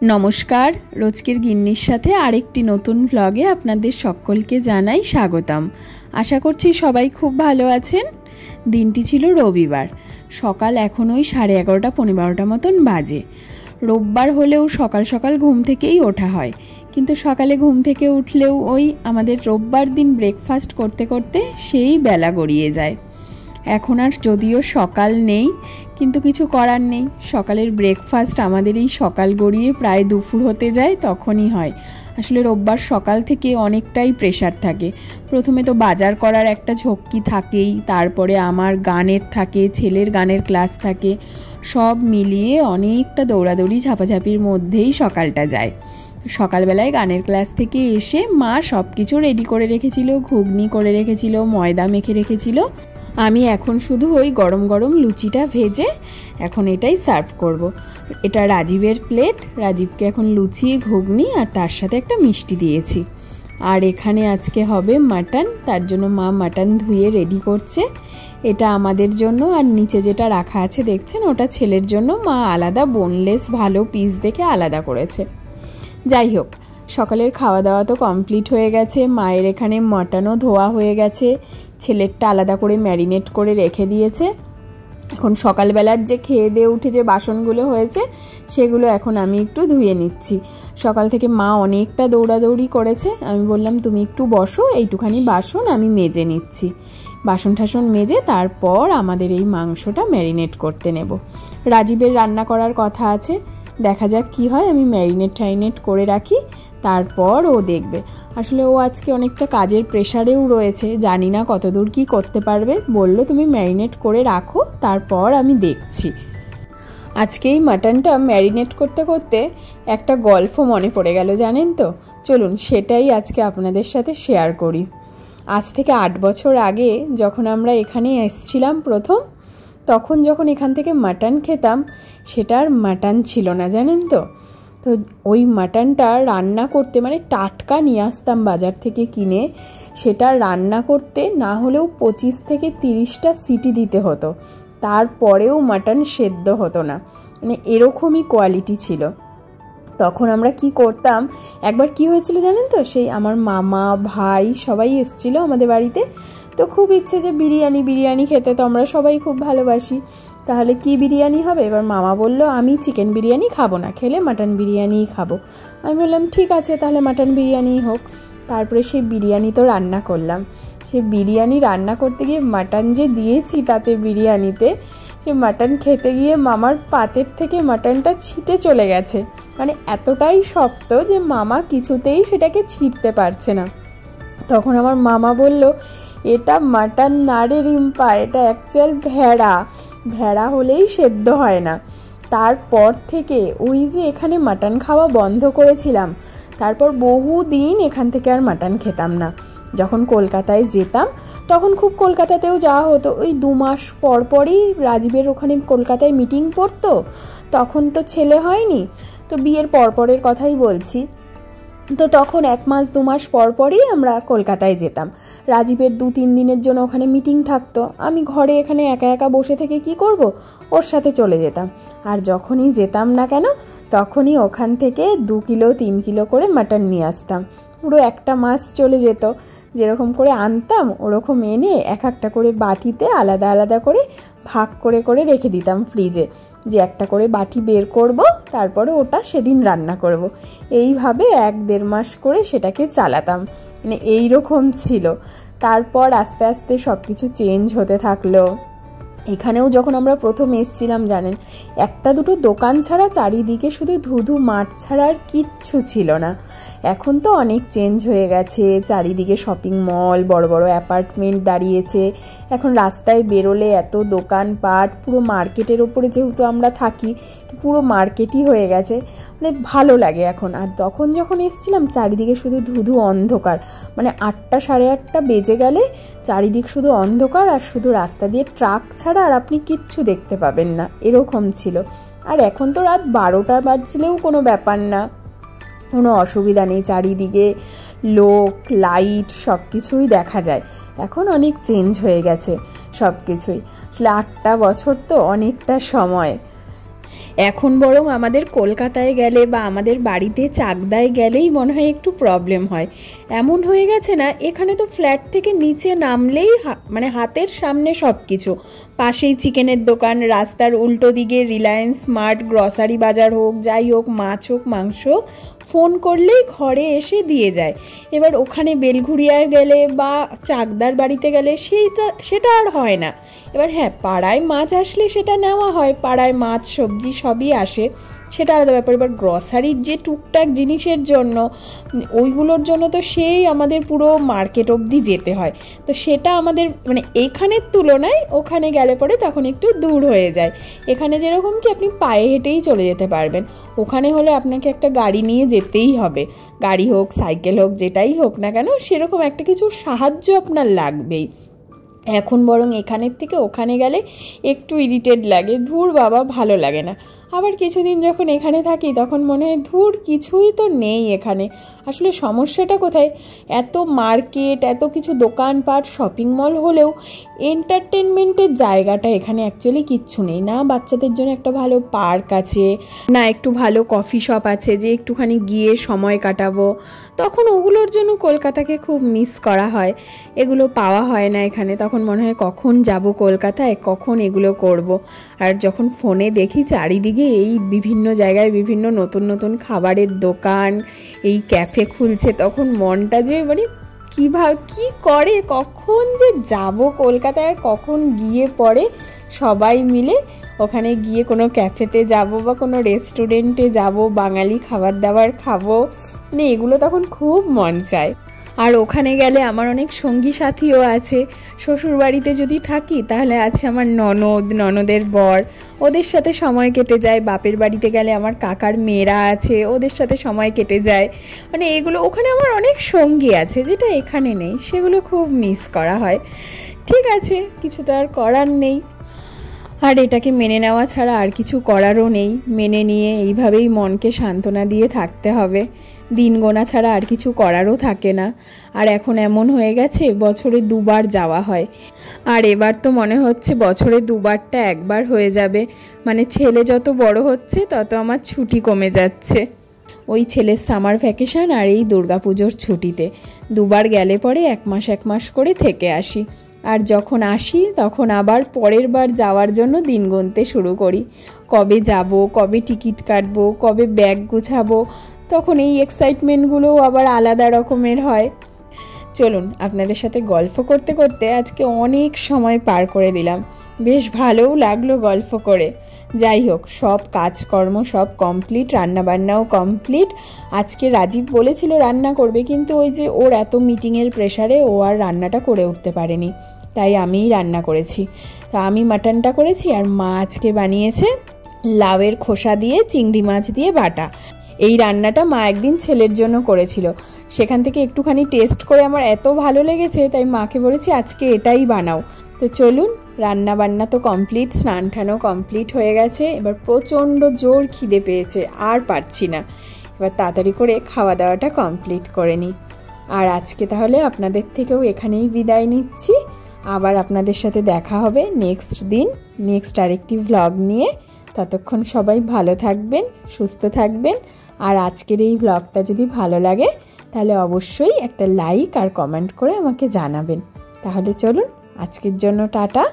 নমস্কার, রোজকের গিন্নির সাথে আরেকটি নতুন ব্লগে আপনাদের সকলকে জানাই স্বাগতম। আশা করছি সবাই খুব ভালো আছেন। দিনটি ছিল রবিবার, সকাল এখন ওই 11:30 12টা মতন বাজে। রোববার হলেও সকাল সকাল ঘুম থেকেই ওঠা হয়, কিন্তু সকালে ঘুম থেকে উঠলেও ওই আমাদের রোববার দিন ব্রেকফাস্ট করতে করতে সেই বেলা গড়িয়ে যায়। এখন আর যদিও সকাল নেই, কিন্তু কিছু করার নেই। সকালের ব্রেকফাস্ট আমাদের এই সকাল গড়িয়ে প্রায় দুপুর হতে যায়, তখনই হয়। আসলে রোববার সকাল থেকে অনেকটাই প্রেশার থাকে। প্রথমে তো বাজার করার একটা ঝক্কি থাকেই, তারপরে আমার গানের থাকে, ছেলের গানের ক্লাস থাকে, সব মিলিয়ে অনেকটা দৌড়াদৌড়ি ঝাপাঝাপির মধ্যেই সকালটা যায়। সকালবেলায় গানের ক্লাস থেকে এসে মা সব কিছু রেডি করে রেখেছিল, ঘুগনি করে রেখেছিল, ময়দা মেখে রেখেছিল। আমি এখন শুধু ওই গরম গরম লুচিটা ভেজে এখন এটাই সার্ভ করব। এটা রাজীবের প্লেট, রাজীবকে এখন লুচি, ঘুগনি আর তার সাথে একটা মিষ্টি দিয়েছি। আর এখানে আজকে হবে মাটন, তার জন্য মা মাটন ধুয়ে রেডি করছে। এটা আমাদের জন্য, আর নিচে যেটা রাখা আছে দেখছেন ওটা ছেলের জন্য। মা আলাদা বোনলেস ভালো পিস দেখে আলাদা করেছে। যাই হোক, সকালের খাওয়া দাওয়া তো কমপ্লিট হয়ে গেছে। মায়ের এখানে মাটনও ধোয়া হয়ে গেছে, ছেলেরটা আলাদা করে ম্যারিনেট করে রেখে দিয়েছে। এখন সকালবেলার যে খেয়ে দিয়ে উঠে যে বাসনগুলো হয়েছে সেগুলো এখন আমি একটু ধুয়ে নিচ্ছি। সকাল থেকে মা অনেকটা দৌড়াদৌড়ি করেছে, আমি বললাম তুমি একটু বসো, এইটুখানি বাসন আমি মেজে নিচ্ছি। বাসন ঠাসন মেজে তারপর আমাদের এই মাংসটা ম্যারিনেট করতে নেব। রাজীবের রান্না করার কথা আছে, দেখা যাক কি হয়। আমি ম্যারিনেট করে রাখি, তারপর ও দেখবে। আসলে ও আজকে অনেকটা কাজের প্রেশারেও রয়েছে, জানি না কতদূর কি করতে পারবে। বললো তুমি ম্যারিনেট করে রাখো, তারপর আমি দেখছি। আজকে এই মাটনটা ম্যারিনেট করতে করতে একটা গল্প মনে পড়ে গেল, জানেন তো। চলুন সেটাই আজকে আপনাদের সাথে শেয়ার করি। আজ থেকে 8 বছর আগে যখন আমরা এখানে এসেছিলাম প্রথম, তখন যখন এখান থেকে মাটন খেতাম, সেটার মাটন ছিল না, জানেন তো। তো ওই মাটনটা রান্না করতে, মানে টাটকা নিয়ে আসতাম বাজার থেকে কিনে, সেটা রান্না করতে না হলেও 25 থেকে 30টা সিটি দিতে হতো, তারপরেও মাটন সেদ্ধ হতো না। মানে এরকমই কোয়ালিটি ছিল। তখন আমরা কি করতাম, একবার কি হয়েছিল জানেন তো, সেই আমার মামা ভাই সবাই এসেছিল আমাদের বাড়িতে। তো খুব ইচ্ছে যে বিরিয়ানি খেতে, তো আমরা সবাই খুব ভালোবাসি। তাহলে কি বিরিয়ানি হবে? এবার মামা বলল আমি চিকেন বিরিয়ানি খাবো না, খেলে মাটন বিরিয়ানিই খাবো। আমি বললাম ঠিক আছে, তাহলে মাটন বিরিয়ানিই হোক। তারপরে সেই বিরিয়ানি তো রান্না করলাম। সেই বিরিয়ানি রান্না করতে গিয়ে মাটন যে দিয়েছি তাতে বিরিয়ানিতে, সে মাটন খেতে গিয়ে মামার পাতের থেকে মাটনটা ছিটে চলে গেছে। মানে এতটাই শক্ত যে মামা কিছুতেই সেটাকে ছিঁড়তে পারছে না। তখন আমার মামা বলল এটা মাটন না রে রিম্পা, এটা অ্যাকচুয়াল ভেড়া হলেই সেদ্ধ হয় না। তারপর থেকে ওই যে এখানে মাটন খাওয়া বন্ধ করেছিলাম, তারপর বহুদিন এখান থেকে আর মাটন খেতাম না। যখন কলকাতায় যেতাম তখন খুব কলকাতাতেও যাওয়া হতো, ওই 2 মাস পর পরই রাজীবের ওখানে কলকাতায় মিটিং পড়তো। তখন তো ছেলে হয়নি, তো বিয়ের পরপরের কথাই বলছি। তো তখন 1 মাস 2 মাস পর পরই আমরা কলকাতায় যেতাম। রাজীবের 2-3 দিনের জন্য ওখানে মিটিং থাকতো, আমি ঘরে এখানে একা একা বসে থেকে কি করব, ওর সাথে চলে যেতাম। আর যখনই যেতাম না কেন, তখনই ওখান থেকে 2 কিলো 3 কিলো করে মাটন নিয়ে আসতাম। পুরো একটা মাস চলে যেত। যেরকম করে আনতাম ওরকম এনে এক একটা করে বাটিতে আলাদা আলাদা করে ভাগ করে করে রেখে দিতাম ফ্রিজে, যে একটা করে বাটি বের করব, তারপরে ওটা সেদিন রান্না করব। এইভাবে 1-1.5 মাস করে সেটাকে চালাতাম। মানে এইরকম ছিল। তারপর আস্তে আস্তে সব কিছু চেঞ্জ হতে থাকলো। এখানেও যখন আমরা প্রথম এসেছিলাম জানেন, 1-2টো দোকান ছাড়া চারিদিকে শুধু ধুধু মাঠ ছাড়া আর কিচ্ছু ছিল না। এখন তো অনেক চেঞ্জ হয়ে গেছে, চারিদিকে শপিং মল, বড় বড় অ্যাপার্টমেন্ট দাঁড়িয়েছে। এখন রাস্তায় বেরোলে এত দোকানপাট, পুরো মার্কেটের ওপরে যেহেতু আমরা থাকি, পুরো মার্কেটই হয়ে গেছে। মানে ভালো লাগে এখন। আর তখন যখন এসেছিলাম চারিদিকে শুধু ধুধু অন্ধকার, মানে 8টা 8:30 বেজে গেলে চারিদিক শুধু অন্ধকার, আর শুধু রাস্তা দিয়ে ট্রাক ছাড়া আর আপনি কিচ্ছু দেখতে পাবেন না, এরকম ছিল। আর এখন তো রাত 12টা বাজলেও কোনো ব্যাপার না, কোনো অসুবিধা নেই। চারিদিকে লোক, লাইট সব কিছুই দেখা যায়। এখন অনেক চেঞ্জ হয়ে গেছে সব কিছুই। আসলে 8টা বছর তো অনেকটা সময়। এখন বরং আমাদের কলকাতায় গেলে বা আমাদের বাড়িতে চাকদায় গেলেই মনে হয় একটু প্রবলেম হয়। এমন হয়ে গেছে না, এখানে তো ফ্ল্যাট থেকে নিচে নামলেই মানে হাতের সামনে সব কিছু, পাশেই চিকেনের দোকান, রাস্তার উল্টো দিকে রিলায়েন্স স্মার্ট, গ্রসারি বাজার হোক, যাই হোক, মাছ হোক, মাংস ফোন করলেই ঘরে এসে দিয়ে যায়। এবার ওখানে বেলঘুরিয়ায় গেলে বা চাকদার বাড়িতে গেলে সেটা আর হয় না। এবার হ্যাঁ, পাড়ায় মাছ আসলে সেটা নেওয়া হয়, পাড়ায় মাছ সবজি সবই আসে, সেটা আলাদা ব্যাপার। এবার গ্রসারির যে টুকটাক জিনিসের জন্য, ওইগুলোর জন্য তো সেই আমাদের পুরো মার্কেট অবধি যেতে হয়। তো সেটা আমাদের মানে এইখানের তুলনায় ওখানে গেলে পরে তখন একটু দূর হয়ে যায়। এখানে যেরকম কি আপনি পায়ে হেঁটেই চলে যেতে পারবেন, ওখানে হলে আপনাকে একটা গাড়ি নিয়ে যেতেই হবে। গাড়ি হোক, সাইকেল হোক, যেটাই হোক না কেন, সেরকম একটা কিছু সাহায্য আপনার লাগবেই। এখন বরং এখানের থেকে ওখানে গেলে একটু ইরিটেট লাগে, ধুর বাবা ভালো লাগে না। আবার কিছুদিন যখন এখানে থাকি তখন মনে হয় ধুর কিছুই তো নেই এখানে। আসলে সমস্যাটা কোথায়, এত মার্কেট, এত কিছু দোকানপাট, শপিং মল হলেও এন্টারটেনমেন্টের জায়গাটা এখানে অ্যাকচুয়ালি কিচ্ছু নেই। না বাচ্চাদের জন্য একটা ভালো পার্ক আছে, না একটু ভালো কফি শপ আছে যে একটুখানি গিয়ে সময় কাটাবো। তখন ওগুলোর জন্য কলকাতাকে খুব মিস করা হয়, এগুলো পাওয়া হয় না এখানে। তখন মনে হয় কখন যাব কলকাতায়, কখন এগুলো করব। আর যখন ফোনে দেখি চারিদিকে এই বিভিন্ন জায়গায় বিভিন্ন নতুন নতুন খাবারের দোকান, এই ক্যাফে খুলছে, তখন মনটা যে মানে কী করে, কখন যে যাব কলকাতায় আর কখন গিয়ে পরে সবাই মিলে ওখানে গিয়ে কোনো ক্যাফেতে যাব বা কোনো রেস্টুরেন্টে যাব, বাঙালি খাবার দাবার খাবো, মানে এগুলো তখন খুব মন চায়। আর ওখানে গেলে আমার অনেক সঙ্গী সাথীও আছে। শ্বশুরবাড়িতে যদি থাকি তাহলে আছে আমার ননদের বর, ওদের সাথে সময় কেটে যায়। বাপের বাড়িতে গেলে আমার কাকার মেয়েরা আছে, ওদের সাথে সময় কেটে যায়। মানে এগুলো ওখানে আমার অনেক সঙ্গী আছে, যেটা এখানে নেই, সেগুলো খুব মিস করা হয়। ঠিক আছে, কিছু তো আর করার নেই। আর এটাকে মেনে নেওয়া ছাড়া আর কিছু করারও নেই। মেনে নিয়ে এইভাবেই মনকে সান্ত্বনা দিয়ে থাকতে হবে। দিন গোনা ছাড়া আর কিছু করারও থাকে না। আর এখন এমন হয়ে গেছে বছরে 2 বার যাওয়া হয়। আর এবার তো মনে হচ্ছে বছরে 2 বারটা 1 বার হয়ে যাবে। মানে ছেলে যত বড় হচ্ছে তত আমার ছুটি কমে যাচ্ছে। ওই ছেলের সামার ভ্যাকেশন আর এই দুর্গাপুজোর ছুটিতে 2 বার গেলে পরে 1 মাস করে থেকে আসি। আর যখন আসি তখন আবার পরের বার যাওয়ার জন্য দিন গুনতে শুরু করি, কবে যাব, কবে টিকিট কাটবো, কবে ব্যাগ গুছাবো। তখন এই এক্সাইটমেন্টগুলোও আবার আলাদা রকমের হয়। চলুন, আপনাদের সাথে গল্প করতে করতে আজকে অনেক সময় পার করে দিলাম, বেশ ভালোও লাগলো গল্প করে। যাই হোক, সব কাজকর্ম সব কমপ্লিট, রান্নাবান্নাও কমপ্লিট। আজকে রাজীব বলেছিল রান্না করবে, কিন্তু ওই যে ওর এত মিটিংয়ের প্রেশারে ও আর রান্নাটা করে উঠতে পারেনি, তাই আমিই রান্না করেছি। তা আমি মাটনটা করেছি, আর মা আজকে বানিয়েছে লাউয়ের খোসা দিয়ে চিংড়ি মাছ দিয়ে বাটা। এই রান্নাটা মা একদিন ছেলের জন্য করেছিল, সেখান থেকে একটুখানি টেস্ট করে আমার এত ভালো লেগেছে, তাই মাকে বলেছি আজকে এটাই বানাও। তো চলুন, রান্না বান্না তো কমপ্লিট, স্নান টানও কমপ্লিট হয়ে গেছে। এবার প্রচণ্ড জোর খিদে পেয়েছে, আর পারছি না। এবার তাড়াতাড়ি করে খাওয়া দাওয়াটা কমপ্লিট করে নিই। আর আজকে তাহলে আপনাদের থেকেও এখানেই বিদায় নিচ্ছি। আবার আপনাদের সাথে দেখা হবে নেক্সট দিন, নেক্সট আরেকটি ভ্লগ নিয়ে। ততক্ষণ সবাই ভালো থাকবেন, সুস্থ থাকবেন। আর আজকের এই ভ্লগটা যদি ভালো লাগে তাহলে অবশ্যই একটা লাইক আর কমেন্ট করে আমাকে জানাবেন। তাহলে চলুন, আজকের জন্য টাটা।